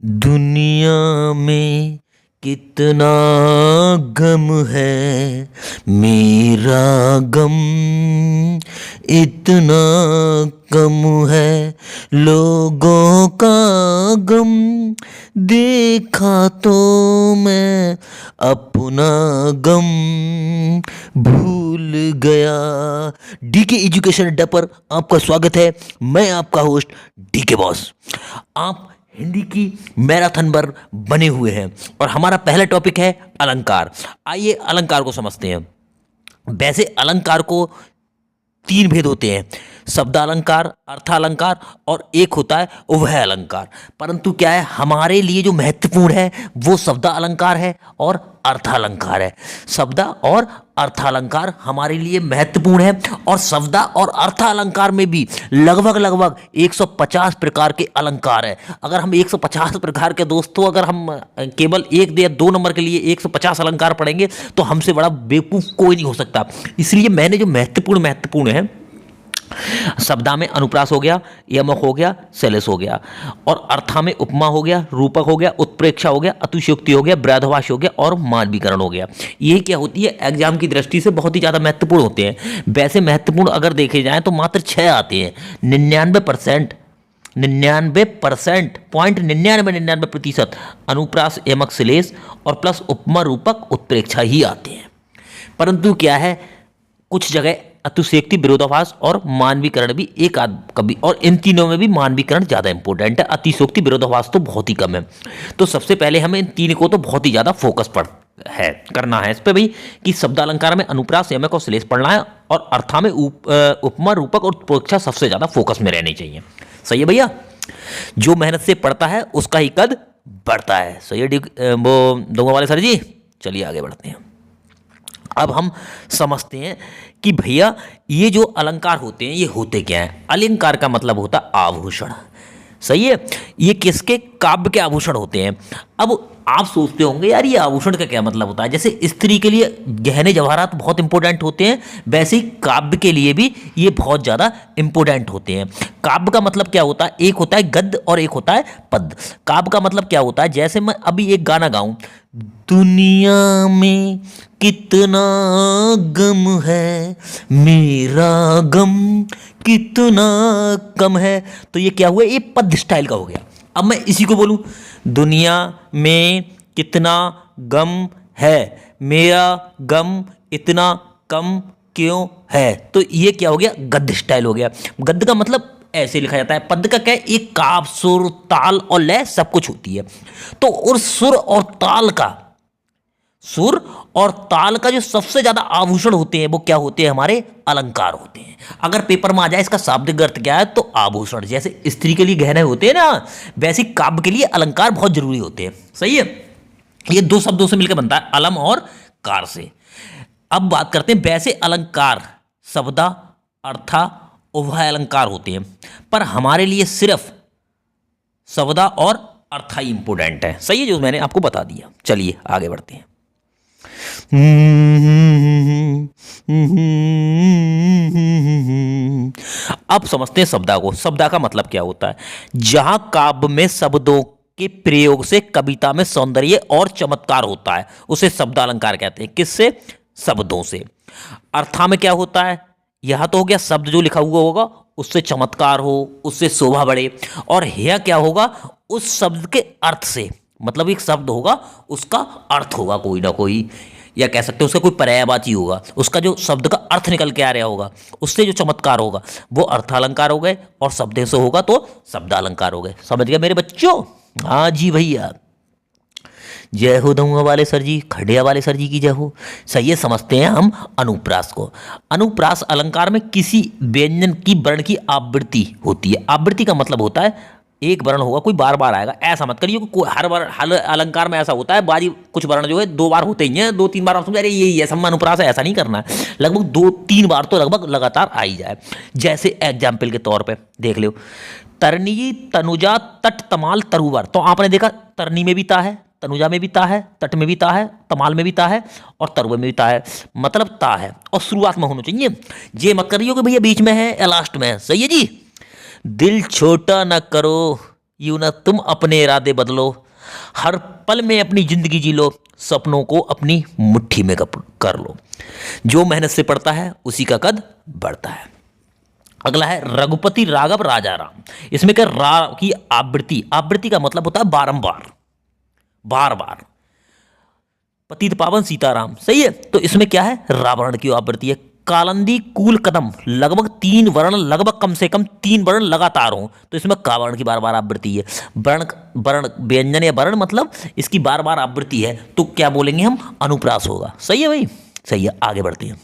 दुनिया में कितना गम है, मेरा गम इतना कम है। लोगों का गम देखा तो मैं अपना गम भूल गया। डीके एजुकेशन अड्डा पर आपका स्वागत है। मैं आपका होस्ट डीके बॉस। आप हिंदी की मैराथन पर बने हुए हैं और हमारा पहला टॉपिक है अलंकार। आइए अलंकार को समझते हैं। वैसे अलंकार को तीन भेद होते हैं, शब्दालंकार, अर्थालंकार और एक होता है उभय अलंकार। परंतु क्या है, हमारे लिए जो महत्वपूर्ण है वो शब्दालंकार है और अर्थालंकार है। शब्दा और अर्थालंकार हमारे लिए महत्वपूर्ण है और शब्दा और अर्थालंकार में भी लगभग 150 प्रकार के अलंकार है। अगर हम 150 प्रकार के दोस्तों, अगर हम केवल एक या दो नंबर के लिए 150 अलंकार पढ़ेंगे तो हमसे बड़ा बेवकूफ कोई नहीं हो सकता। इसलिए मैंने जो महत्वपूर्ण है, शब्दा में अनुप्रास हो गया, यमक हो गया, शैलेश हो गया, और अर्था में उपमा हो गया, रूपक हो गया, उत्प्रेक्षा हो गया, अतिशयोक्ति हो गया, ब्रह्मभाष्य हो गया और मानवीकरण हो गया। ये क्या होती है, एग्जाम की दृष्टि से बहुत ही ज़्यादा महत्वपूर्ण होते हैं। वैसे महत्वपूर्ण अगर देखे जाएं तो मात्र 6 आते हैं। 99% 99% अनुप्रास, यमक, शैलेश और प्लस उपमा, रूपक, उत्प्रेक्षा ही आते हैं। परंतु क्या है, कुछ जगह अतिशयोक्ति, विरोधाभास और मानवीकरण भी एक आध कभी, और इन तीनों में भी मानवीकरण ज़्यादा इंपॉर्टेंट है। अतिशयोक्ति, विरोधाभास तो बहुत ही कम है। तो सबसे पहले हमें इन तीन को तो बहुत ही ज़्यादा फोकस करना है इस पर भाई, कि शब्दालंकार में अनुप्रास, यमक और शैलेश पढ़ना है और अर्था में उपमा, रूपक और उत्प्रेक्षा सबसे ज़्यादा फोकस में रहनी चाहिए। सही है भैया? जो मेहनत से पढ़ता है उसका ही कद बढ़ता है। सही है वो दोंगा वाले सर जी? चलिए आगे बढ़ते हैं। अब हम समझते हैं कि भैया ये जो अलंकार होते हैं ये होते क्या हैं। अलंकार का मतलब होता है आभूषण। सही है? ये किसके, काव्य के आभूषण होते हैं। अब आप सोचते होंगे यार ये आभूषण का क्या मतलब होता है। जैसे स्त्री के लिए गहने जवाहरात बहुत इंपॉर्टेंट होते हैं, वैसे ही काव्य के लिए भी ये बहुत ज़्यादा इंपॉर्टेंट होते हैं। काव्य का मतलब क्या होता है, एक होता है गद्य और एक होता है पद्य। काव्य का मतलब क्या होता है, जैसे मैं अभी एक गाना गाऊं, दुनिया में कितना गम है, मेरा गम कितना कम है, तो ये क्या हुआ, ये पद्य स्टाइल का हो गया। अब मैं इसी को बोलूं, दुनिया में कितना गम है, मेरा गम इतना कम क्यों है, तो ये क्या हो गया, गद्य स्टाइल हो गया। गद्य का मतलब ऐसे लिखा जाता है। पद्य का क्या है, एक काव, सुर, ताल और लय सब कुछ होती है। तो और सुर और ताल का जो सबसे ज्यादा आभूषण होते हैं वो क्या होते हैं, हमारे अलंकार होते हैं। अगर पेपर में आ जाए इसका शाब्दिक अर्थ क्या है, तो आभूषण। जैसे स्त्री के लिए गहने होते हैं ना, वैसे काव्य के लिए अलंकार बहुत जरूरी होते हैं। सही है? ये दो शब्दों से मिलकर बनता है, अलम और कार से। अब बात करते हैं, वैसे अलंकार शब्दा, अर्था, उभय अलंकार होते हैं, पर हमारे लिए सिर्फ शब्दा और अर्था ही इंपोर्टेंट है। सही है, जो मैंने आपको बता दिया। चलिए आगे बढ़ते हैं। अब समझते हैं शब्दा को। शब्दा का मतलब क्या होता है, जहां काव्य में शब्दों के प्रयोग से कविता में सौंदर्य और चमत्कार होता है उसे शब्दालंकार कहते हैं। किससे? शब्दों से। अर्था में क्या होता है, यह तो हो गया शब्द जो लिखा हुआ होगा उससे चमत्कार हो, उससे शोभा बढ़े। और यह क्या होगा, उस शब्द के अर्थ से, मतलब एक शब्द होगा उसका अर्थ होगा कोई ना कोई, या कह सकते हो उसका कोई पर्यायवाची होगा, उसका जो शब्द का अर्थ निकल के आ रहा होगा, उससे जो चमत्कार होगा वो अर्थालंकार हो गए, और शब्द से होगा तो शब्दालंकार हो गए। समझ गए मेरे बच्चों? हाँ जी भैया, जय हो दंगा वाले सर जी, खड़िया वाले सर जी की जय हो। सही है, समझते हैं हम अनुप्रास को। अनुप्रास अलंकार में किसी व्यंजन की वर्ण की आवृत्ति होती है। आवृत्ति का मतलब होता है एक वर्ण होगा, कोई बार बार आएगा। ऐसा मत करिए कि हर अलंकार में ऐसा होता है, बाजी कुछ वर्ण जो है 2 बार होते ही हैं, 2-3 बार आप समझ रहे यही है सम्मान अनुप्रास है, ऐसा नहीं करना है। लगभग 2-3 बार तो लगभग लगातार आ ही जाए। जैसे एग्जाम्पल के तौर पर देख लो, तरनी, तनुजा, तट, तमाल, तरुवर। तो आपने देखा तरनी में भी ता है, तनुजा में भी ता है, तट में भी ता है, तमाल में भी ता है और तरुवे में भी ता है। मतलब ता है और शुरुआत में होना चाहिए। ये मत करियो कि भैया बीच में है या लास्ट में है। सही है जी? दिल छोटा न करो यूं ना तुम अपने इरादे बदलो, हर पल में अपनी जिंदगी जी लो, सपनों को अपनी मुट्ठी में कर लो। जो मेहनत से पढ़ता है उसी का कद बढ़ता है। अगला है रघुपति राघव राजा राम। इसमें क्या रा की आवृत्ति, आवृत्ति का मतलब होता है बारंबार, बार बार। पतित पावन सीताराम, सही है। तो इसमें क्या है, रावण की आवृत्ति है। कालंदी कूल कदम, लगभग 3 वर्ण, लगभग कम से कम 3 वर्ण लगातार हो, तो इसमें कावर्ण की बार बार आवृत्ति है। वर्ण वर्ण व्यंजन या वर्ण मतलब इसकी बार बार आवृत्ति है, तो क्या बोलेंगे हम, अनुप्रास होगा। सही है भाई, सही है। आगे बढ़ते हैं।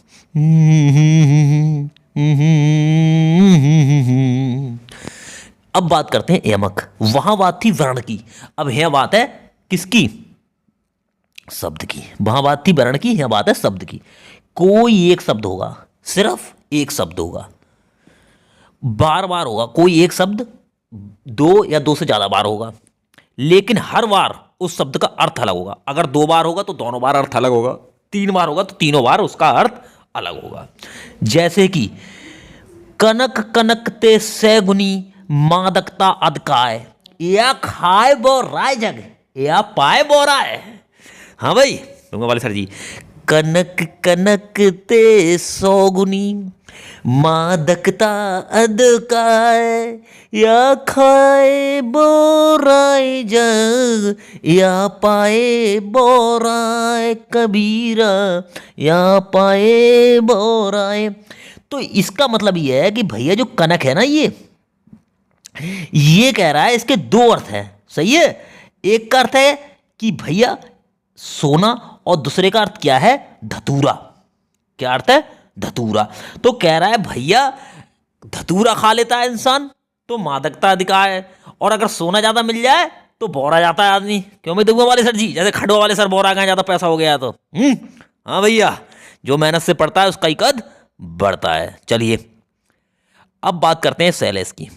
अब बात करते हैं यमक। वहां बात थी वर्ण की, अब यह बात है किसकी, शब्द की। वहां बात थी वर्ण की, यह बात है शब्द की। कोई एक शब्द होगा, सिर्फ एक शब्द होगा, बार बार होगा। कोई एक शब्द 2 या 2 से ज्यादा बार होगा, लेकिन हर बार उस शब्द का अर्थ अलग होगा। अगर 2 बार होगा तो दोनों बार अर्थ अलग होगा, 3 बार होगा तो तीनों बार उसका अर्थ अलग होगा। जैसे कि कनक कनकते सैगुनी, मादकता अदकाय, या खाए बो राय जग, या पाए बो राय। हाँ भाई, दूंगा वाले सर जी। कनक कनक ते सौगुनी, मादकता अदकाय, या खाए बोराय जग, या पाए बोराय कबीरा, या पाए बोराय। तो इसका मतलब ये है कि भैया जो कनक है ना, ये कह रहा है, इसके 2 अर्थ हैं। सही है। एक का अर्थ है कि भैया सोना, और दूसरे का अर्थ क्या है, धतूरा। क्या अर्थ है, धतूरा। तो कह रहा है भैया धतूरा खा लेता है इंसान तो मादकता अधिकार है, और अगर सोना ज्यादा मिल जाए तो बोरा जाता है आदमी। क्यों मैं दूंगा वाले सर जी, जैसे खड़ो वाले सर बोरा गए, ज्यादा पैसा हो गया तो। हाँ भैया, जो मेहनत से पढ़ता है उसका ही कद बढ़ता है। चलिए अब बात करते हैं शैलेश की।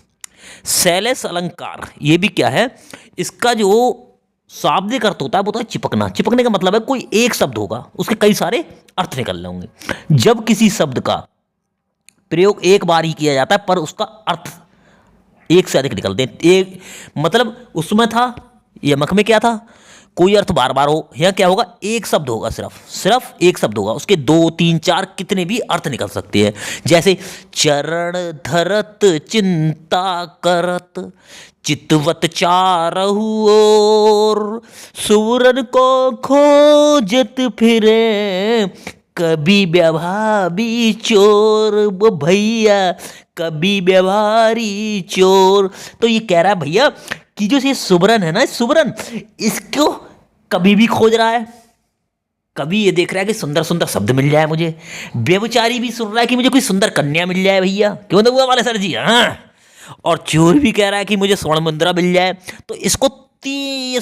शैलेश अलंकार, ये भी क्या है, इसका जो शाब्दिक अर्थ होता है वो होता है चिपकना। चिपकने का मतलब है कोई एक शब्द होगा, उसके कई सारे अर्थ निकल रहे होंगे। जब किसी शब्द का प्रयोग एक बार ही किया जाता है पर उसका अर्थ एक से अधिक निकलते हैं। एक मतलब उसमें था, यमक में क्या था, कोई अर्थ बार बार हो, यहाँ क्या होगा, एक शब्द होगा, सिर्फ एक शब्द होगा, उसके 2, 3, 4 कितने भी अर्थ निकल सकते हैं। जैसे चरण धरत चिंता करत, चितवत चारहु ओर, सुरन को खोजत फिरे, कभी व्यवहारी चोर। वो भैया कभी व्यवहारी चोर। तो ये कह रहा है भैया कि जो ये सुबरन है ना, सुबरन इसको कभी भी खोज रहा है, कभी ये देख रहा है कि सुंदर सुंदर शब्द मिल जाए मुझे, व्यभिचारी भी सुन रहा है कि मुझे कोई सुंदर कन्या मिल जाए भैया। क्यों तो हुआ वाले सर जी, हाँ। और चोर भी कह रहा है कि मुझे स्वर्ण मुद्रा मिल जाए। तो इसको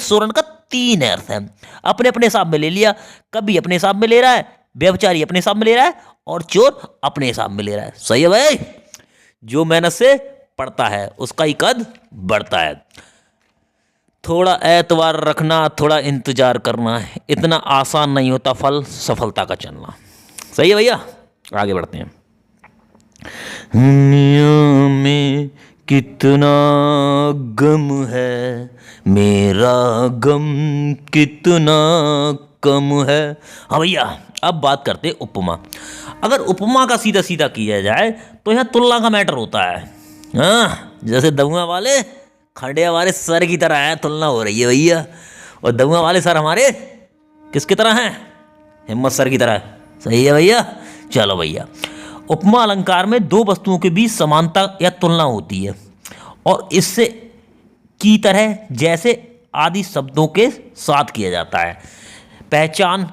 सुरन का 3 अर्थ है, अपने अपने हिसाब में ले लिया। कभी अपने हिसाब में ले रहा है, व्यभिचारी अपने हिसाब में ले रहा है, और चोर अपने हिसाब में ले रहा है। सही है भाई, जो मेहनत से पढ़ता है उसका ही कद बढ़ता है। थोड़ा एतवार रखना, थोड़ा इंतजार करना, इतना आसान नहीं होता फल सफलता का चलना। सही है भैया, आगे बढ़ते हैं। दुनिया में कितना गम है, मेरा गम कितना कम है। हाँ भैया, अब बात करते हैं उपमा। अगर उपमा का सीधा सीधा किया जाए तो यहाँ तुलना का मैटर होता है। हाँ, जैसे दमुआ वाले खंडिया वाले सर की तरह है, तुलना हो रही है भैया। और दमुआ वाले सर हमारे किसकी तरह हैं, हिम्मत सर की तरह। सही है भैया। चलो भैया, उपमा अलंकार में 2 वस्तुओं के बीच समानता या तुलना होती है, और इससे की तरह जैसे आदि शब्दों के साथ किया जाता है। पहचान,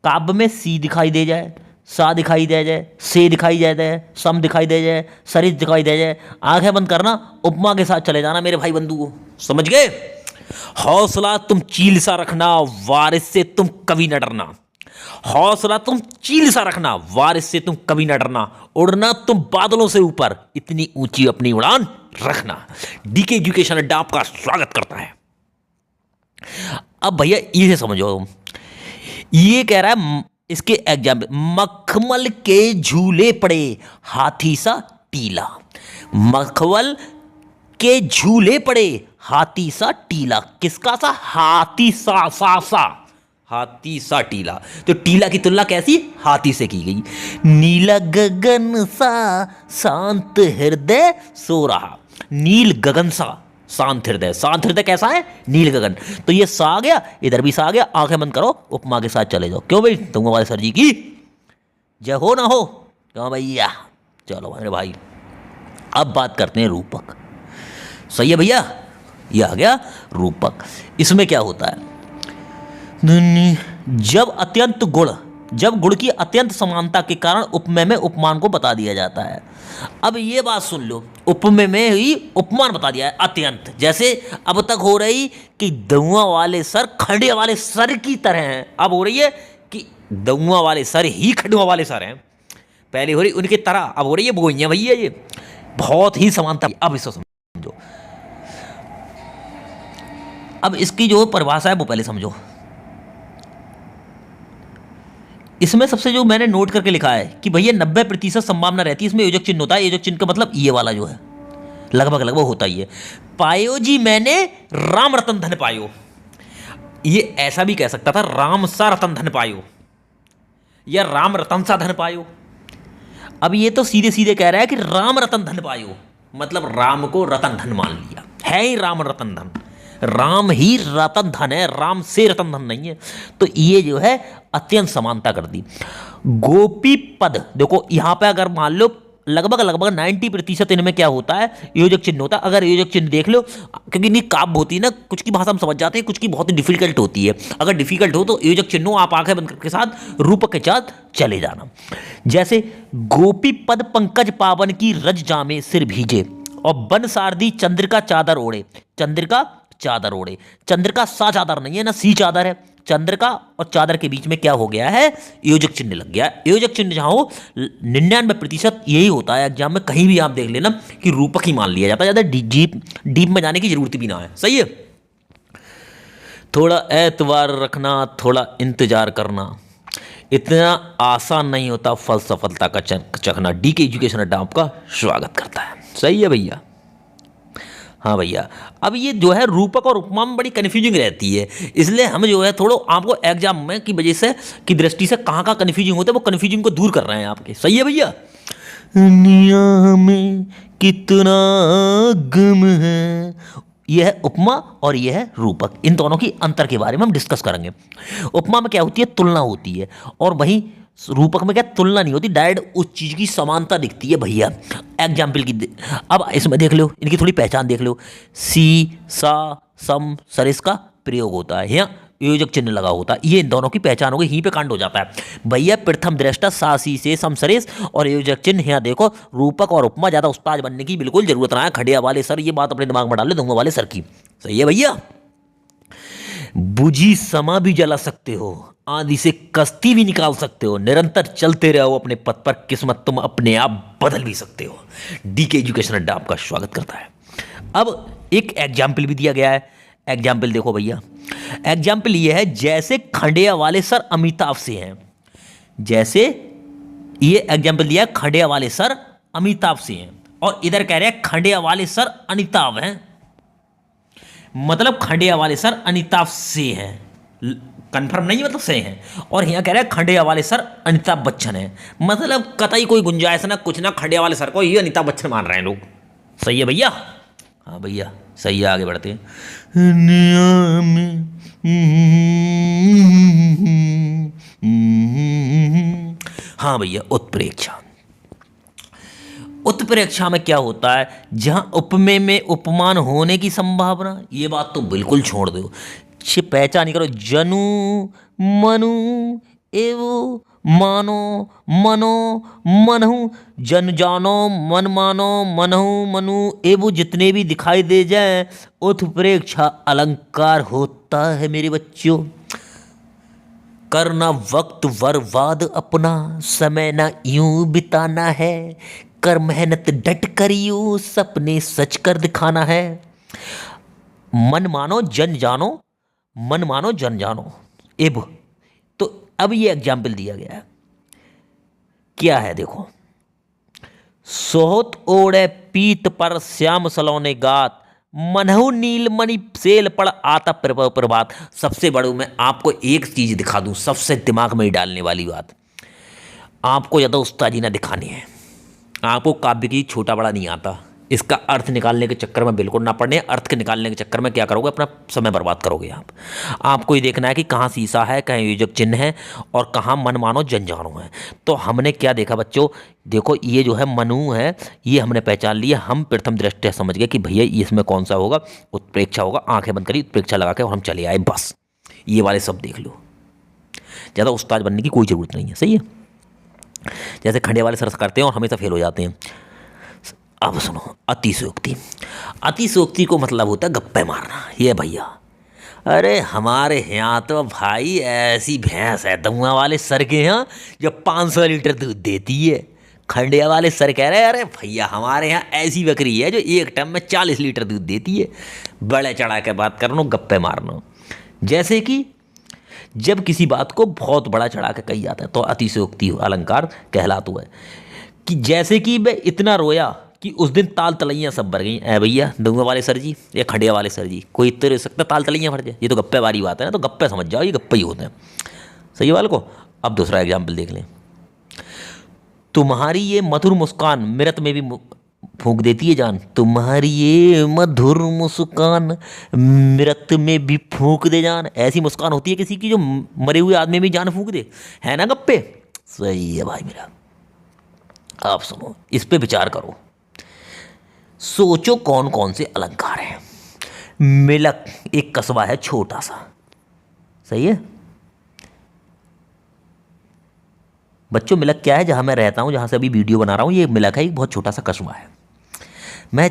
काव्य में सी दिखाई दे जाए, सा दिखाई दे जाए, से दिखाई दे जाए, सम दिखाई दे जाए, सरित दिखाई दे जाए। आंखें बंद करना, उपमा के साथ चले जाना मेरे भाई बंधु को। समझ गए। हौसला तुम चील सा रखना, वारिस से तुम कभी न डरना। हौसला तुम चील सा रखना, वारिस से तुम कभी न डरना। उड़ना तुम बादलों से ऊपर, इतनी ऊंची अपनी उड़ान रखना। डीके एजुकेशन अड्डा आपका स्वागत करता है। अब भैया इसे समझो, ये कह रहा है इसके एग्जाम्पल, मखमल के झूले पड़े, हाथी सा टीला। मखमल के झूले पड़े हाथी सा टीला। किसका सा? हाथी सा हाथी सा टीला। तो टीला की तुलना कैसी? हाथी से की गई। नीला गगन सा शांत हृदय सो रहा। नील गगन सा शांत हृदय। शांत हृदय कैसा है? नील गगन। तो ये सा आ गया, इधर भी सा आ गया। आंखें बंद करो, उपमा के साथ चले जाओ। क्यों भाई? तुम हमारे सर जी की जय हो ना हो। क्यों भैया? चलो मेरे भाई, अब बात करते हैं रूपक। सही है भैया, ये आ गया रूपक। इसमें क्या होता है? जब गुण की अत्यंत समानता के कारण उपमेय में उपमान को बता दिया जाता है। अब ये बात सुन लो, उपमेय में ही उपमान बता दिया है अत्यंत। जैसे अब तक हो रही कि दउआ वाले सर खंडिया वाले सर की तरह हैं, अब हो रही है कि दउआ वाले सर ही खंडुआ वाले सर हैं। पहले हो रही उनकी तरह, अब हो रही है बोइयां भैया। ये बहुत ही समानता। अब इसको समझो, अब इसकी जो परिभाषा है वो पहले समझो। इसमें सबसे जो मैंने नोट करके लिखा है कि भैया 90% संभावना रहती है इसमें योजक चिन्ह होता है। योजक चिन्ह का मतलब ये वाला जो है लगभग होता ही है। पायो जी मैंने राम रतन धन पायो। ये ऐसा भी कह सकता था राम सा रतन धन पायो या राम रतन सा धन पायो। अब ये तो सीधे सीधे कह रहा है कि राम रतन धन पायो, मतलब राम को रतन धन मान लिया है ही। राम रतन धन, राम ही रतन धन है, राम से रतन धन नहीं है। तो ये जो है अत्यंत समानता कर दी। गोपी पद देखो, यहां पे अगर मान लो लगभग 90% इनमें क्या होता है? योजक चिन्ह होता है। अगर योजक चिन्ह देख लो, क्योंकि इनकी काव्य होती है ना, कुछ की भाषा हम समझ जाते हैं, कुछ की बहुत ही डिफिकल्ट होती है। अगर डिफिकल्ट हो तो योजक चिन्ह हो, आप आंखें बंद के साथ रूपक के साथ चले जाना। जैसे गोपी पद पंकज पावन की रज जामे सिर भीजे, और बन सारदी चंद्रिका चादर ओढ़े। चंद्रिका चादर ओढ़े, चंद्रिका सा चादर नहीं है ना सी चादर है। चंद्रिका और चादर के बीच में क्या हो गया है? योजक चिन्ह लग गया। योजक चिन्ह जहां हो 99% यही होता है एग्जाम में। कहीं भी आप देख लेना कि रूपक ही मान लिया जाता है, ज्यादा डीप में जाने की जरूरत भी ना है। सही है। थोड़ा एतवार रखना, थोड़ा इंतजार करना, इतना आसान नहीं होता फल सफलता का चखना। डीके एजुकेशन अड्डा आपका स्वागत करता है। सही है भैया। हाँ भैया, अब ये जो है रूपक और उपमा में बड़ी कन्फ्यूजिंग रहती है, इसलिए हम जो है थोड़ा आपको एग्जाम में की वजह से की दृष्टि से कहाँ कहाँ कन्फ्यूजिंग होता है वो कन्फ्यूजिंग को दूर कर रहे हैं आपके। सही है भैया। दुनिया में कितना गम है, यह है उपमा और यह है रूपक। इन दोनों की अंतर के बारे में हम डिस्कस करेंगे। उपमा में क्या होती है? तुलना होती है, और वहीं रूपक में क्या तुलना नहीं होती, डायरेक्ट उस चीज की समानता दिखती है भैया। एग्जाम्पल की अब इसमें देख लो, इनकी थोड़ी पहचान देख लो। सी सा सम सर इसका प्रयोग होता है, यहाँ योजक चिन्ह लगा होता है। ये इन दोनों की पहचान हो गई, यहीं पे कांड हो जाता है भैया। प्रथम दृष्टा सा सी से सम सरेस और योजक चिन्ह। यहाँ देखो, रूपक और उपमा ज्यादा उस्ताद बनने की बिल्कुल जरूरत ना है। खड़िया वाले सर, ये बात अपने दिमाग में डाल ले, दूंगा वाले सर की। सही है भैया। बुझी समा भी जला सकते हो, आंधी से कश्ती भी निकाल सकते हो, निरंतर चलते रहो अपने पथ पर, किस्मत तुम अपने आप बदल भी सकते हो। डीके एजुकेशन अड्डा आपका स्वागत करता है। अब एक एग्जाम्पल भी दिया गया है। एग्जाम्पल देखो भैया, एग्जाम्पल ये है जैसे खंडिया वाले सर अमिताभ से हैं। जैसे ये एग्जाम्पल दिया है, खंडिया वाले सर अमिताभ से हैं, और इधर कह रहे हैं खंडिया वाले सर अमिताभ हैं, मतलब खंडिया वाले सर अमिताभ से हैं। कंफर्म नहीं मतलब से हैं। और यहाँ कह रहे हैं खंडिया वाले सर अमिताभ बच्चन है, मतलब कतई कोई गुंजाइश ना कुछ ना, खंडिया वाले सर को ये अमिताभ बच्चन मान रहे हैं लोग। सही है भैया। हाँ भैया सही है, आगे बढ़ते हैं। हाँ भैया, उत्प्रेक्षा। उत्प्रेक्षा में क्या होता है? जहां उपमेय में उपमान होने की संभावना, ये बात तो बिल्कुल छोड़ दो, पहचान करो। जनु मनु एवो मानो मनो मनहु, जन जानो मन मानो मनहु मनु एवो, जितने भी दिखाई दे जाए उत्प्रेक्षा अलंकार होता है मेरे बच्चों। करना वक्त बर्बाद अपना, समय ना यूं बिताना है, कर मेहनत डट कर यूं सपने सच कर दिखाना है। मन मानो जन जानो, मन मानो जन जानो एब। तो अब ये एग्जाम्पल दिया गया है, क्या है देखो। सोहत ओढ़े पीत पर श्याम सलोने गात, मनहु नीलमणि सेल पड़ आता प्रभात। सबसे बड़ू मैं आपको एक चीज दिखा दूं, सबसे दिमाग में ही डालने वाली बात, आपको ज़्यादा उस्तादी ना दिखानी है। आपको काव्य की छोटा बड़ा नहीं आता, इसका अर्थ निकालने के चक्कर में बिल्कुल ना पड़ने। अर्थ के निकालने के चक्कर में क्या करोगे, अपना समय बर्बाद करोगे आप। आपको ये देखना है कि कहाँ सीसा है, कहाँ योजक चिन्ह है और कहाँ मन मानो जन जानो है। तो हमने क्या देखा बच्चों, देखो ये जो है मनु है, ये हमने पहचान लिया। हम प्रथम दृष्टया समझ गए कि भैया इसमें कौन सा होगा, उत्प्रेक्षा होगा। आंखें बंद करी, उत्प्रेक्षा लगा के और हम चले आए, बस। ये वाले सब देख लो, ज़्यादा उस्ताद बनने की कोई ज़रूरत नहीं है। सही है, जैसे खंडे वाले सरस करते हैं और हमेशा फेल हो जाते हैं। अब सुनो, अतिशयोक्ति। अतिशयोक्ति को मतलब होता है गप्पे मारना। ये भैया, अरे हमारे यहाँ तो भाई ऐसी भैंस है दमुआ वाले सर के यहाँ जो 500 लीटर दूध देती है। खंडिया वाले सर कह रहे हैं अरे भैया हमारे यहाँ ऐसी बकरी है जो एक टाइम में 40 लीटर दूध देती है। बड़े चढ़ा के बात करना, गप्पे मारना। जैसे कि जब किसी बात को बहुत बड़ा चढ़ा के कही जाता है तो अतिशयोक्ति अलंकार कहलाता है। कि जैसे कि मैं इतना रोया कि उस दिन ताल तलैयाँ सब भर गई। ऐ भैया दंगा वाले सर जी या खंडिया वाले सर जी, कोई इतने रह सकता ताल तलैयाँ भर जाए? ये तो गप्पे वाली बात है ना, तो गप्पे समझ जाओ, ये गप्पे ही होते हैं। सही वाले को। अब दूसरा एग्जाम्पल देख लें, तुम्हारी ये मधुर मुस्कान मृत में भी फूंक देती है जान। तुम्हारी ये मधुर मुस्कान मृत में भी फूंक दे जान। ऐसी मुस्कान होती है किसी की जो मरे हुए आदमी में जान फूंक दे, है ना गप्पे? सही है भाई मेरा। आप सुनो, इस पे विचार करो, सोचो कौन कौन से अलंकार हैं। मिलक एक कस्बा है छोटा सा, सही है बच्चों। मिलक क्या है? जहां मैं रहता हूं, जहां से अभी वीडियो बना रहा हूं, ये मिलक है, एक बहुत छोटा सा कस्बा है। मैं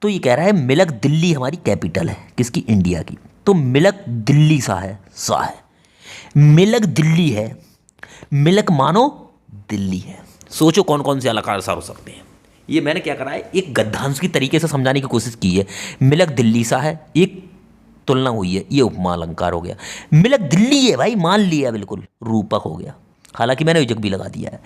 तो ये कह रहा है मिलक दिल्ली हमारी कैपिटल है, किसकी? इंडिया की। तो मिलक दिल्ली सा है, मिलक दिल्ली है, मिलक मानो दिल्ली है। सोचो कौन कौन से अलंकार हो सकते हैं। ये मैंने क्या करा है, एक गद्यांश की तरीके से समझाने की कोशिश की है। मिलक दिल्ली सा है, एक तुलना हुई है, ये उपमा अलंकार हो गया। मिलक दिल्ली है भाई, मान लिया, बिल्कुल रूपक हो गया, हालांकि मैंने योजक भी लगा दिया है।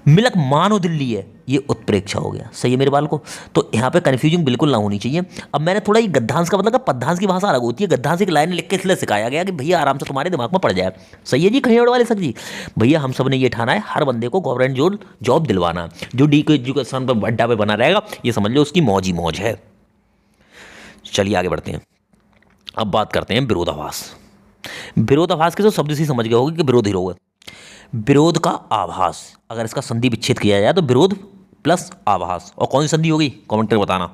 मिलक मानो दिल्ली है, ये उत्प्रेक्षा हो गया। सही है मेरे बाल को। तो यहाँ पे कन्फ्यूजिंग बिल्कुल ना होनी चाहिए। अब मैंने थोड़ा ये गद्यांश का मतलब, पद्यांश की भाषा अलग होती है। गद्यांश एक लाइन लिख के इसलिए सिखाया गया कि भैया आराम से तुम्हारे दिमाग में पड़ जाए। सही है जी खैड़ वाले सर जी। भैया हम सब ने ये ठाना है, हर बंदे को गवर्नमेंट जॉब दिलवाना। जो डी के एजुकेशन पर अड्डा पे बना रहेगा, ये समझ लो उसकी मौज ही मौज है। चलिए आगे बढ़ते हैं। अब बात करते हैं विरोधाभास। विरोधाभास के तो शब्द से समझ गए होगे कि विरोधी रोग है। विरोध का आभास, अगर इसका संधि विच्छेद किया जाए तो विरोध प्लस आभास। और कौन सी संधि होगी कमेंट करके बताना।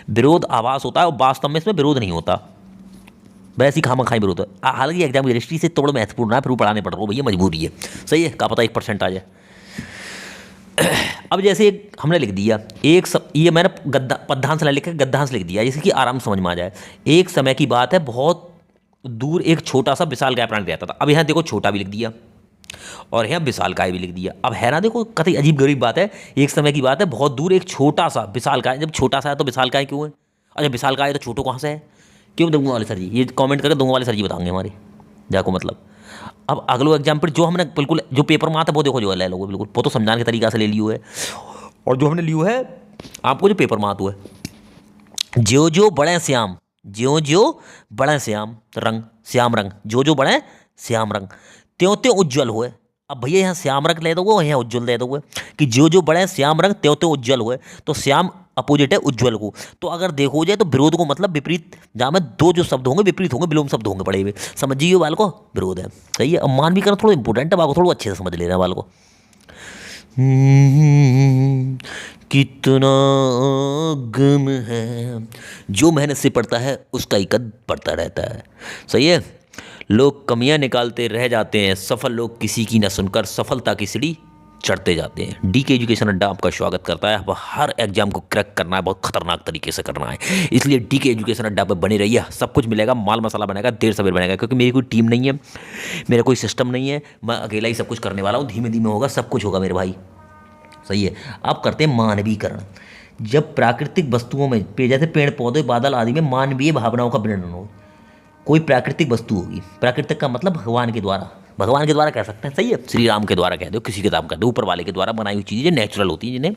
विरोध आभास होता है और वास्तव में इसमें विरोध नहीं होता, वैसे ही खामा खाई विरोध है। हालांकि एग्जाम की दृष्टि से तो बड़ा महत्वपूर्ण है, फिर पढ़ाने पड़ रहा हो भैया, मजबूरी है। सही है, क्या पता 1% आ जाए। अब जैसे हमने लिख दिया ये मैंने पद्यांश लिख के गद्यांश लिख दिया, जैसे कि आराम समझ में आ जाए। एक समय की बात है, बहुत दूर एक छोटा सा विशालकाय प्राणी रहता था। अब यहाँ देखो छोटा भी लिख दिया और यहाँ विशालकाय भी लिख दिया। अब है ना, देखो कतई अजीब गरीब बात है। एक समय की बात है, बहुत दूर एक छोटा सा विशालकाय। जब छोटा सा है तो विशालकाय क्यों है? अच्छा विशालकाय है तो छोटो कहाँ से है? क्यों? दूंगा वाले सर जी, ये कमेंट करके दूंगा वाले सर जी बताएंगे हमारे जाको मतलब। अब अगलो एग्जाम्पल जो हमने बिल्कुल जो पेपर में आता है वो देखो, जो ले लो बिल्कुल, वो तो समझाने के तरीका से ले लियो है। और जो हमने लियो है आपको जो पेपर में आता है, ज्यो ज्यो बढ़े श्याम, ज्यो ज्यो बढ़े श्याम रंग, श्याम रंग, जो बढ़े श्याम रंग, त्यों त्यों उज्ज्वल हुए। अब भैया यहाँ श्याम रंग ले दोगे, यहाँ उज्ज्वल दे दोगे कि जो बढ़े श्याम रंग त्यों त्यों उज्ज्वल हुए। तो श्याम अपोजिट है उज्ज्वल को। तो अगर देखो जाए तो विरोध को मतलब विपरीत, जहाँ में दो जो शब्द होंगे विपरीत होंगे, विलोम शब्द होंगे पड़े हुए। समझिए बाल को, विरोध है। सही है। अब मान भी करना थोड़ा इंपॉर्टेंट है, बाल को थोड़ा अच्छे से समझ लेना बाल को। कितना गम है जो मेहनत से पड़ता है, उसका ही कद बढ़ता रहता है। सही है। लोग कमियां निकालते रह जाते हैं, सफल लोग किसी की न सुनकर सफलता की सीढ़ी चढ़ते जाते हैं। डी के एजुकेशन अड्डा आपका स्वागत करता है। अब हर एग्जाम को क्रैक करना है, बहुत खतरनाक तरीके से करना है, इसलिए डी के एजुकेशन अड्डा पर बने रहिए। सब कुछ मिलेगा, माल मसाला बनेगा, देर सवेर बनेगा, क्योंकि मेरी कोई टीम नहीं है, मेरा कोई सिस्टम नहीं है, मैं अकेला ही सब कुछ करने वाला हूँ। धीमे धीमे होगा, सब कुछ होगा मेरे भाई। सही है। अब करते हैं मानवीकरण। जब प्राकृतिक वस्तुओं में, जैसे पेड़ पौधे बादल आदि में मानवीय भावनाओं का वर्णन हो, कोई प्राकृतिक वस्तु होगी, प्राकृतिक का मतलब भगवान के द्वारा, भगवान के द्वारा कह सकते हैं, सही है, श्री राम के द्वारा कह दो, किसी के द्वारा कह दो, ऊपर वाले के द्वारा बनाई हुई चीज़ें नेचुरल होती हैं जिन्हें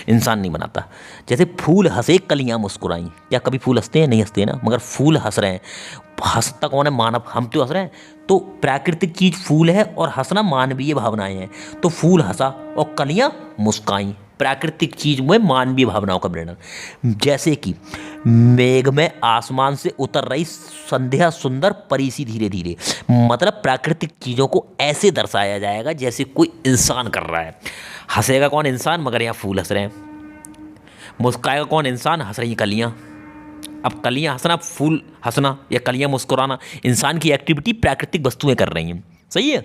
इंसान नहीं बनाता। जैसे फूल हंसे कलियां मुस्कुराई, क्या कभी फूल हंसते हैं? नहीं हंसते ना, मगर फूल हंस रहे हैं। हंसता कौन है? मानव, हम तो हंस रहे हैं। तो प्राकृतिक चीज फूल है और हंसना मानवीय भावनाएं हैं। तो फूल हंसा और कलियां मुस्काई, प्राकृतिक चीज में मानवीय भावनाओं का वर्णन। जैसे कि मेघ में आसमान से उतर रही संध्या सुंदर परी सी धीरे धीरे, मतलब प्राकृतिक चीजों को ऐसे दर्शाया जाएगा जैसे कोई इंसान कर रहा है। हंसेगा कौन? इंसान, मगर यहाँ फूल हंस रहे हैं। मुस्काएगा कौन? इंसान, हंस रही कलियां। अब कलियां हंसना, फूल हंसना या कलियां मुस्कुराना, इंसान की एक्टिविटी प्राकृतिक वस्तुएं कर रही हैं, सही है।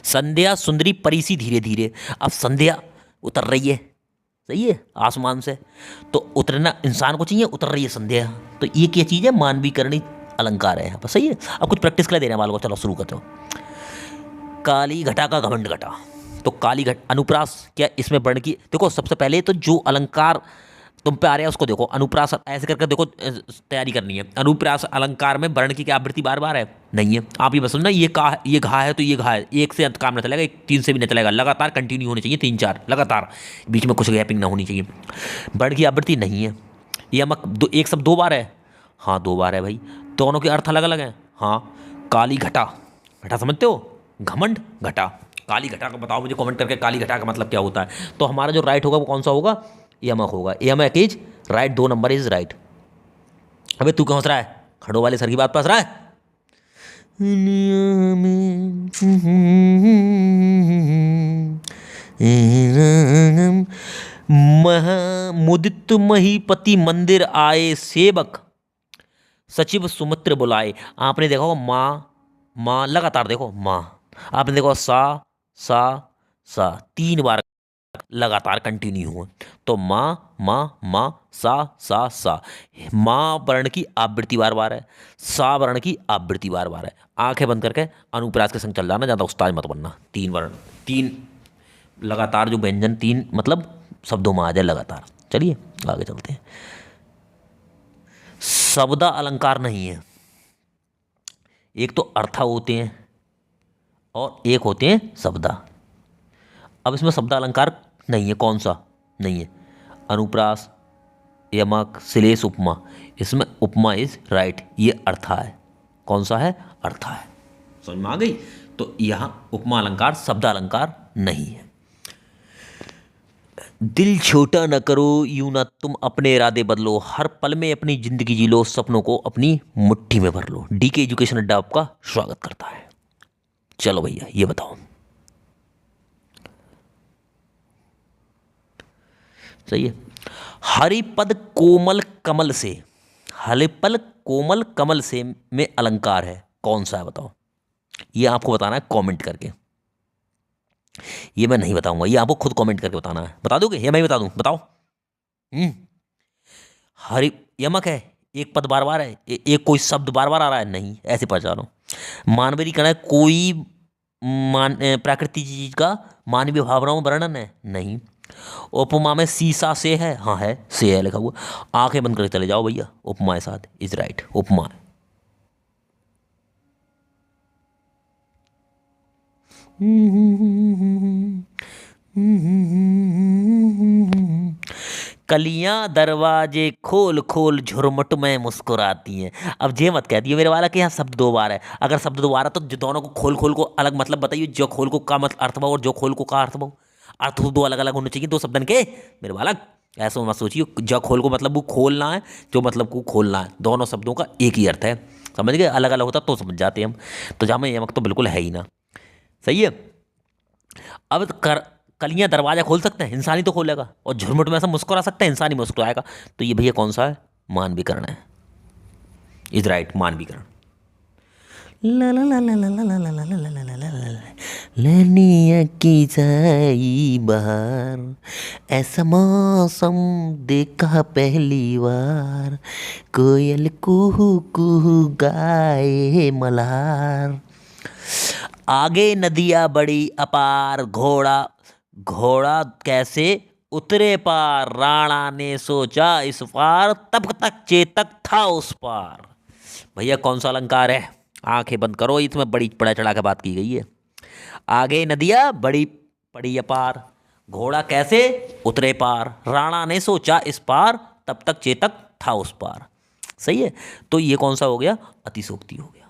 संध्या सुंदरी परी सी धीरे धीरे, अब संध्या उतर रही है, सही है, आसमान से, तो उतरना इंसान को चाहिए, उतर रही है संध्या। तो ये क्या चीज़ है? मानवीकरणी अलंकार है यहाँ पर, सही है। अब कुछ प्रैक्टिस के लिए देने वालों को, चलो शुरू करते हो। काली घटा का घमंड घटा, तो काली घट अनुप्रास, क्या इसमें वर्ण की, देखो सबसे पहले तो जो अलंकार तुम पे आ रहा है उसको देखो। अनुप्रास ऐसे करके देखो, तैयारी करनी है। अनुप्रास अलंकार में वर्ण की क्या आवृत्ति बार बार है? नहीं है। आप ये बस समझना, ये का ये घा है तो ये घा है, एक से अंत काम न चलेगा, एक तीन से भी नहीं चलेगा, लगातार कंटिन्यू होने चाहिए, 3 4 लगातार, बीच में कुछ गैपिंग ना होनी चाहिए। वर्ण की आवृत्ति नहीं है। यमक एक शब्द 2 बार है, हाँ 2 बार है भाई। दोनों के अर्थ अलग अलग हैं, हाँ। काली घटा, घटा समझते हो? घमंड घटा, काली घटा का बताओ मुझे कमेंट करके, काली घटा का मतलब क्या होता है। तो हमारा जो राइट होगा वो कौन सा होगा? यमक होगा। यमक is right, 2 number is right. अबे तू क्यों हंस रहा है? खड़ो वाले सर की बात पर हंस रहा है? मुदित महीपति मंदिर आए सेवक, सचिव सुमित्र बुलाए। आपने देखा होगा माँ माँ, लगातार देखो माँ, आपने देखो सा 3 बार लगातार कंटिन्यू हुआ। तो माँ माँ माँ सा, माँ वर्ण की आवृत्ति बार बार है, सा वर्ण की आवृत्ति बार बार है। आंखें बंद करके अनुप्रास के संग चल जाना, ज़्यादा उस्ताद मत बनना। 3 वर्ण, 3 लगातार जो व्यंजन 3 मतलब शब्दों में आ जाए लगातार। चलिए आगे चलते हैं। शब्दा अलंकार नहीं है, एक तो अर्था होते हैं और एक होते हैं शब्दा। अब इसमें शब्दा अलंकार नहीं है, कौन सा नहीं है? अनुप्रास, यमक, श्लेष, उपमा। इसमें उपमा इज राइट, ये अर्था है। कौन सा है? अर्था है। समझ में आ गई? तो यहां उपमा अलंकार शब्द अलंकार नहीं है। दिल छोटा न करो, यूं ना तुम अपने इरादे बदलो, हर पल में अपनी जिंदगी जी लो, सपनों को अपनी मुट्ठी में भर लो। डीके एजुकेशन अड्डा आपका स्वागत करता है। चलो भैया ये बताओ, सही है। हरिपद कोमल कमल से, हरिपल कोमल कमल से में अलंकार है, कौन सा है बताओ? ये आपको बताना है कमेंट करके, ये मैं नहीं बताऊंगा, ये आपको खुद कमेंट करके बताना है। बता दोगे या मैं ही बता दूं? बताओ। हरि यमक है, एक पद बार बार है, एक कोई शब्द बार बार आ रहा है, नहीं, ऐसे पहचानो। मानवीकरण है, कोई प्राकृतिक चीज का मानवीय भावनाओं में वर्णन है, नहीं। उपमा में सीसा से है, हाँ है, से है लिखा हुआ। आंखें बंद करके चले जाओ भैया, उपमा के साथ इज राइट, उपमा। कलियां दरवाजे खोल खोल झुरमुट में मुस्कुराती हैं। अब ये मत कह दिए मेरे वाला कि यहाँ शब्द 2 बार है। अगर शब्द 2 बार है तो दोनों को खोल खोल को अलग मतलब बताइए, जो खोल को का मतलब अर्थ भाव और जो खोल को का अर्थ भाव। अर्थ 2 अलग अलग होने चाहिए, 2 शब्दन के मेरे वाला। ऐसा मत सोचिए जो खोल को मतलब वो खोलना है, जो मतलब को खोलना है, दोनों शब्दों का एक ही अर्थ है। समझ गए? अलग अलग होता तो समझ जाते हम। तो जहाँ में यमक तो बिल्कुल है ही ना, सही है। अब कलियां दरवाजा खोल सकते हैं, इंसान ही तो खोलेगा, और झुरमुट में ऐसा मुस्कुरा सकते हैं, इंसान ही मुस्कुराएगा। तो ये भैया कौन सा है? मानवीकरण है, इज राइट, मानवीकरण। लनिया की जाई बाहर, ऐसा मौसम देखा पहली बार, कोयल कुहू कुहू गाए मल्हार। आगे नदियाँ बड़ी अपार, घोड़ा घोड़ा कैसे उतरे पार, राणा ने सोचा इस पार, तब तक चेतक था उस पार। भैया कौन सा अलंकार है? आंखें बंद करो, इसमें बड़ी बड़ा चढ़ा के बात की गई है। आगे नदिया बड़ी पड़ी अपार, घोड़ा कैसे उतरे पार, राणा ने सोचा इस पार, तब तक चेतक था उस पार। सही है। तो ये कौन सा हो गया? अतिशोक्ति हो गया।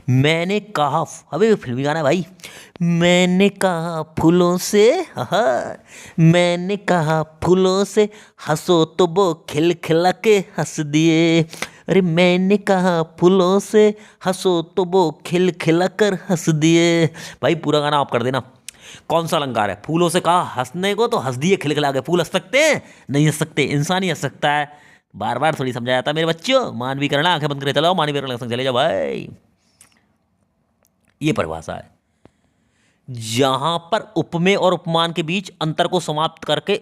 मैंने कहा, अबे फिल्मी गाना है भाई। मैंने कहा फूलों से, मैंने कहा फूलों से हंसो तो वो खिलखिला के हंस दिए। अरे मैंने कहा फूलों से हंसो तो वो खिलखिला कर हंस दिए। भाई पूरा गाना आप कर देना। कौन सा अलंकार है? फूलों से कहा हंसने को तो हंस दिए खिलखिला के। फूल हंस सकते हैं? नहीं हंस सकते, इंसान ही हंस सकता है। बार बार थोड़ी समझाया जाता मेरे बच्चों। मानवी करना, आंखें बंद करे चलाओ, मानवी करना संग चले जाओ भाई। ये परिभाषा है। जहां पर उपमेय और उपमान के बीच अंतर को समाप्त करके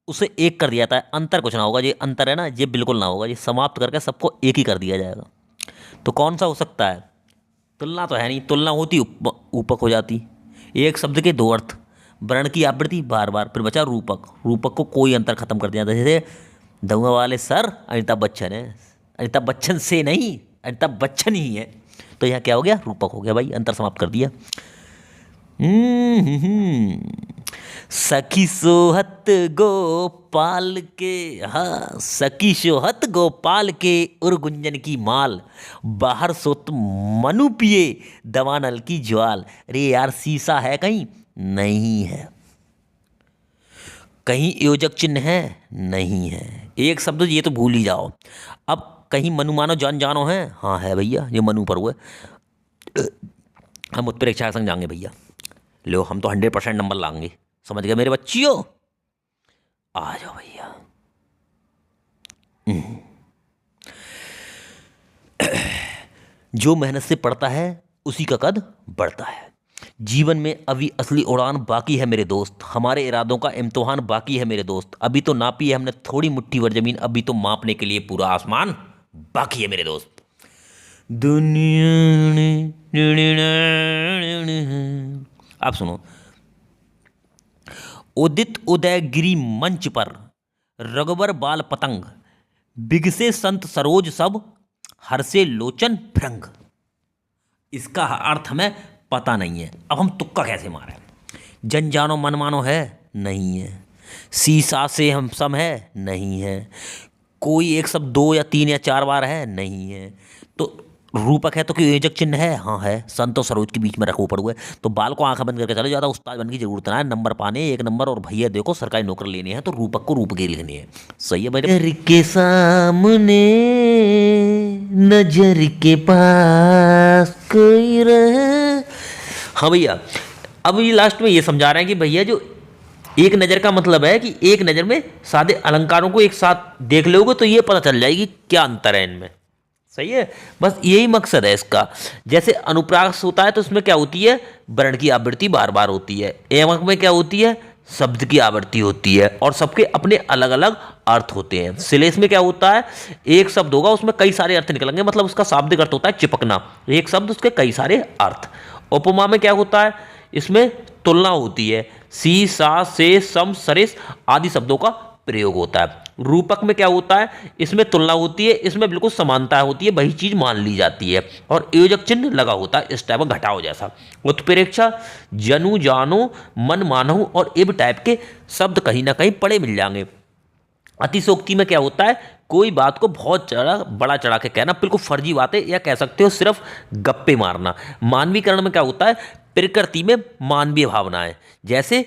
उसे एक कर दिया जाता है। अंतर कुछ ना होगा, ये अंतर है ना, ये बिल्कुल ना होगा, ये समाप्त करके सबको एक ही कर दिया जाएगा। तो कौन सा हो सकता है? तुलना तो है नहीं, तुलना होती ऊपक हो जाती। एक शब्द के दो अर्थ, वर्ण की आवृत्ति बार बार, फिर बचा रूपक। रूपक को कोई अंतर खत्म कर दिया जाता है। जैसे धुआं वाले सर अमिताभ बच्चन है, अमिताभ बच्चन से नहीं, अमिताभ बच्चन ही है। तो यहाँ क्या हो गया? रूपक हो गया भाई, अंतर समाप्त कर दिया। सखी सोहत गोपाल के, हाँ सखी सोहत गोपाल के उर गुंजन की माल, बाहर सोत मनु पिए दवानल की ज्वाल। अरे यार शीशा है कहीं? नहीं है। कहीं योजक चिन्ह है? नहीं है। एक शब्द ये तो भूल ही जाओ। अब कहीं मनु मानो जान जानो है? हाँ है भैया, ये मनु पर हुआ। हम उत्प्रेक्षा संग जाएंगे भैया। लो हम तो 100% नंबर लाएंगे। समझ गए मेरे बच्चियों? आ जाओ भैया। जो मेहनत से पढ़ता है उसी का कद बढ़ता है। जीवन में अभी असली उड़ान बाकी है मेरे दोस्त, हमारे इरादों का इम्तिहान बाकी है मेरे दोस्त। अभी तो नापी है हमने थोड़ी मुट्ठी भर जमीन, अभी तो मापने के लिए पूरा आसमान बाकी है मेरे दोस्त। दुनिया आप सुनो। उदित उदयगिरी मंच पर रघुबर बाल पतंग, बिगसे संत सरोज सब, हर्षे लोचन भृंग। इसका अर्थ हमें पता नहीं है। अब हम तुक्का कैसे मारें? जन जानो मन मानो है? नहीं है। शीशा से हम सम है? नहीं है। कोई एक शब्द 2 या 3 या 4 बार है? नहीं है। तो रूपक है तो कोई योजक चिन्ह है? हाँ है, संत और सरोज के बीच में रखो पड़ हुए। तो बाल को आंखें बंद करके चलो, ज़्यादा उस्ताद बनने की जरूरत ना है। नंबर पाने 1 नंबर, और भैया देखो सरकारी नौकरी लेने हैं तो रूपक को रूप के लिखनी है। सही है भाई। नजर के सामने नजर के पास कोई रहे। हाँ भैया, अब ये लास्ट में ये समझा रहे हैं कि भैया जो एक नज़र का मतलब है कि एक नज़र में सादे अलंकारों को एक साथ देख लोगे तो ये पता चल जाएगी क्या अंतर है इनमें। सही है, बस यही मकसद है इसका। जैसे अनुप्रास होता है तो उसमें क्या होती है? वर्ण की आवृत्ति बार बार होती है। एवं में क्या होती है? शब्द की आवृत्ति होती है, और सबके अपने अलग अलग अर्थ होते हैं। श्लेष में क्या होता है? एक शब्द होगा उसमें कई सारे अर्थ निकलेंगे, मतलब उसका शाब्दिक अर्थ होता है चिपकना। एक शब्द उसके कई सारे अर्थ। उपमा में क्या होता है? इसमें तुलना होती है। सी सा से सम सरिस आदि शब्दों का प्रयोग होता है। रूपक में क्या होता है? इसमें तुलना होती है, इसमें बिल्कुल समानता होती है, वही चीज मान ली जाती है, और योजक चिन्ह लगा होता है इस टाइप का घटाओ जैसा। उत्प्रेक्षा जनु जानो मन मानो और इब टाइप के शब्द कहीं ना कहीं पड़े मिल जाएंगे। अतिशोक्ति में क्या होता है? कोई बात को बहुत बड़ा चढ़ा के कहना, बिल्कुल फर्जी बातें, या कह सकते हो सिर्फ गप्पे मारना। मानवीकरण में क्या होता है? प्रकृति में मानवीय भावनाएं, जैसे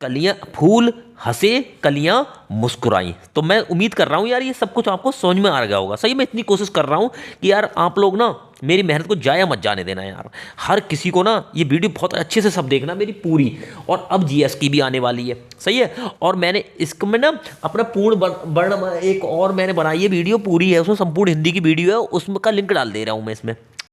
कलियां फूल हंसे कलियां मुस्कुराई। तो मैं उम्मीद कर रहा हूं यार ये सब कुछ आपको समझ में आ गया होगा। सही मैं इतनी कोशिश कर रहा हूं कि यार आप लोग ना मेरी मेहनत को जाया मत जाने देना यार। हर किसी को ना ये वीडियो बहुत अच्छे से सब देखना मेरी पूरी। और अब जीएस की भी आने वाली है। सही है, और मैंने इसमें ना अपना पूर्ण एक और मैंने बनाई है वीडियो, पूरी है उसमें, संपूर्ण हिंदी की वीडियो है, उसमें का लिंक डाल दे रहा हूँ मैं इसमें।